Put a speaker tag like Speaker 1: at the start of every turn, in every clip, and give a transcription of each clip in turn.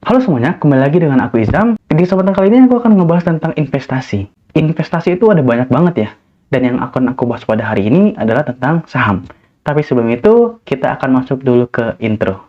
Speaker 1: Halo semuanya, kembali lagi dengan aku Izam. Di kesempatan kali ini aku akan ngebahas tentang investasi. Investasi itu ada banyak banget ya. Dan yang akan aku bahas pada hari ini adalah tentang saham. Tapi sebelum itu, kita akan masuk dulu ke intro.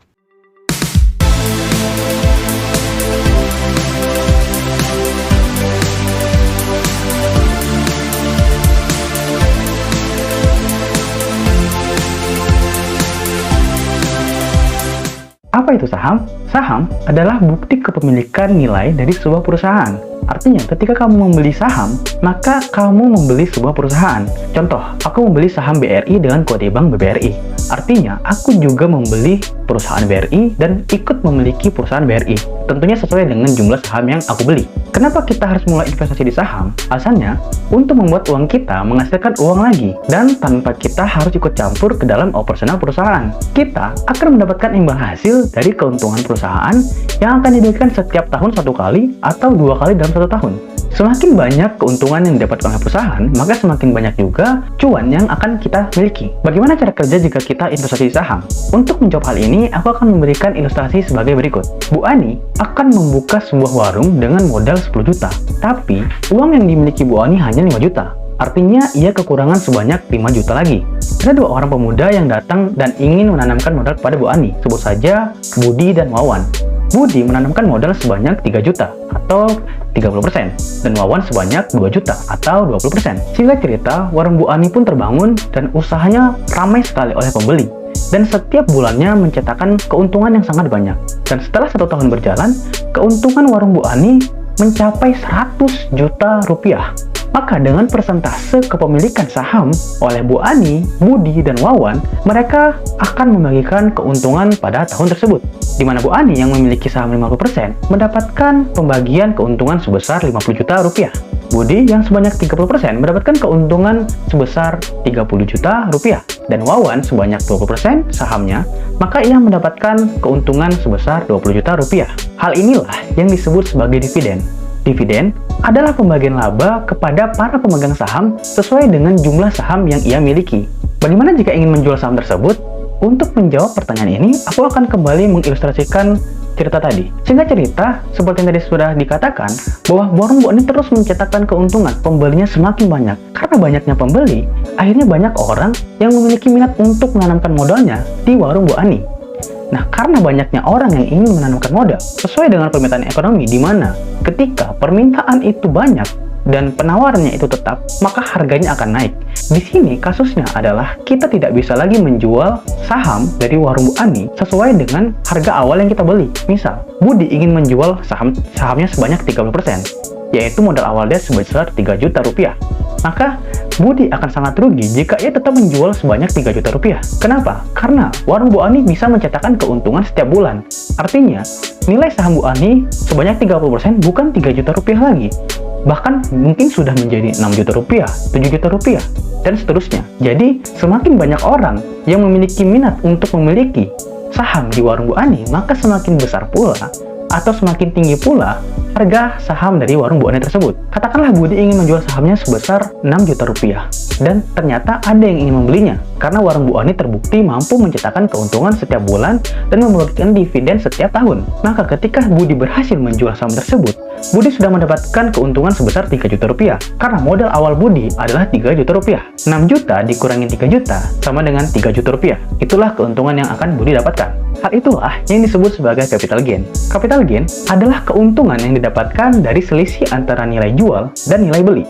Speaker 1: Apa itu saham? Saham adalah bukti kepemilikan nilai dari sebuah perusahaan. Artinya, ketika kamu membeli saham, maka kamu membeli sebuah perusahaan. Contoh, aku membeli saham BRI dengan kode bank BBRI. Artinya, aku juga membeli perusahaan BRI dan ikut memiliki perusahaan BRI. Tentunya sesuai dengan jumlah saham yang aku beli. Kenapa kita harus mulai investasi di saham? Alasannya, untuk membuat uang kita menghasilkan uang lagi. Dan tanpa kita harus ikut campur ke dalam operasional perusahaan. Kita akan mendapatkan imbal hasil dari keuntungan perusahaan yang akan diberikan setiap tahun 1 kali atau 2 kali dalam 1 tahun. Semakin banyak keuntungan yang didapatkan oleh perusahaan, maka semakin banyak juga cuan yang akan kita miliki. Bagaimana cara kerja jika kita investasi di saham? Untuk menjawab hal ini, aku akan memberikan ilustrasi sebagai berikut. Bu Ani akan membuka sebuah warung dengan modal 10 juta. Tapi, uang yang dimiliki Bu Ani hanya 5 juta. Artinya, ia kekurangan sebanyak 5 juta lagi. Ada 2 orang pemuda yang datang dan ingin menanamkan modal kepada Bu Ani. Sebut saja Budi dan Wawan. Budi menanamkan modal sebanyak 3 juta atau 30% dan Wawan sebanyak 2 juta atau 20%. Singkat cerita, warung Bu Ani pun terbangun dan usahanya ramai sekali oleh pembeli dan setiap bulannya mencetakkan keuntungan yang sangat banyak. Dan setelah 1 tahun berjalan, keuntungan warung Bu Ani mencapai 100 juta rupiah. Maka dengan persentase kepemilikan saham oleh Bu Ani, Budi, dan Wawan, mereka akan membagikan keuntungan pada tahun tersebut. Di mana Bu Ani yang memiliki saham 50% mendapatkan pembagian keuntungan sebesar 50 juta rupiah. Budi yang sebanyak 30% mendapatkan keuntungan sebesar 30 juta rupiah. Dan Wawan sebanyak 20% sahamnya, maka ia mendapatkan keuntungan sebesar 20 juta rupiah. Hal inilah yang disebut sebagai dividen. Dividen adalah pembagian laba kepada para pemegang saham sesuai dengan jumlah saham yang ia miliki. Bagaimana jika ingin menjual saham tersebut? Untuk menjawab pertanyaan ini, aku akan kembali mengilustrasikan cerita tadi. Singkat cerita, seperti yang tadi sudah dikatakan, bahwa warung Bu Ani terus mencetakkan keuntungan, pembelinya semakin banyak. Karena banyaknya pembeli, akhirnya banyak orang yang memiliki minat untuk menanamkan modalnya di warung Bu Ani. Nah, karena banyaknya orang yang ingin menanamkan modal sesuai dengan permintaan ekonomi, di mana ketika permintaan itu banyak dan penawarannya itu tetap, maka harganya akan naik. Di sini kasusnya adalah kita tidak bisa lagi menjual saham dari warung Bu Ani sesuai dengan harga awal yang kita beli. Misal, Budi ingin menjual sahamnya sebanyak 30%, yaitu modal awal dia sebesar 3 juta rupiah. Maka Budi akan sangat rugi jika ia tetap menjual sebanyak 3 juta rupiah. Kenapa? Karena warung Bu Ani bisa mencetakkan keuntungan setiap bulan. Artinya, nilai saham Bu Ani sebanyak 30% bukan 3 juta rupiah lagi. Bahkan mungkin sudah menjadi 6 juta rupiah, 7 juta rupiah, dan seterusnya. Jadi, semakin banyak orang yang memiliki minat untuk memiliki saham di warung Bu Ani, maka semakin besar pula atau semakin tinggi pula harga saham dari warung Bu Ani tersebut. Katakanlah Budi ingin menjual sahamnya sebesar 6 juta rupiah dan ternyata ada yang ingin membelinya karena warung Bu Ani terbukti mampu mencetakkan keuntungan setiap bulan dan memberikan dividen setiap tahun. Maka ketika Budi berhasil menjual saham tersebut, Budi sudah mendapatkan keuntungan sebesar 3 juta rupiah karena modal awal Budi adalah 3 juta rupiah. 6 juta dikurangin 3 juta sama dengan 3 juta rupiah. Itulah keuntungan yang akan Budi dapatkan. Hal itulah yang disebut sebagai capital gain. Capital gain adalah keuntungan yang didapatkan dari selisih antara nilai jual dan nilai beli.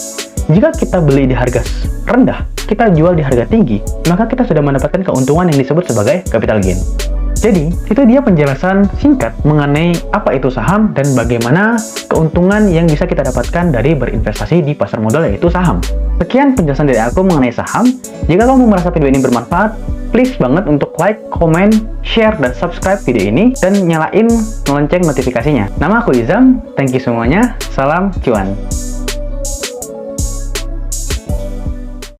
Speaker 1: Jika kita beli di harga rendah, kita jual di harga tinggi, maka kita sudah mendapatkan keuntungan yang disebut sebagai capital gain. Jadi, itu dia penjelasan singkat mengenai apa itu saham dan bagaimana keuntungan yang bisa kita dapatkan dari berinvestasi di pasar modal, yaitu saham. Sekian penjelasan dari aku mengenai saham. Jika kamu merasa video ini bermanfaat, please banget untuk like, comment, share, dan subscribe video ini, dan nyalain lonceng notifikasinya. Nama aku Izam, thank you semuanya, salam cuan.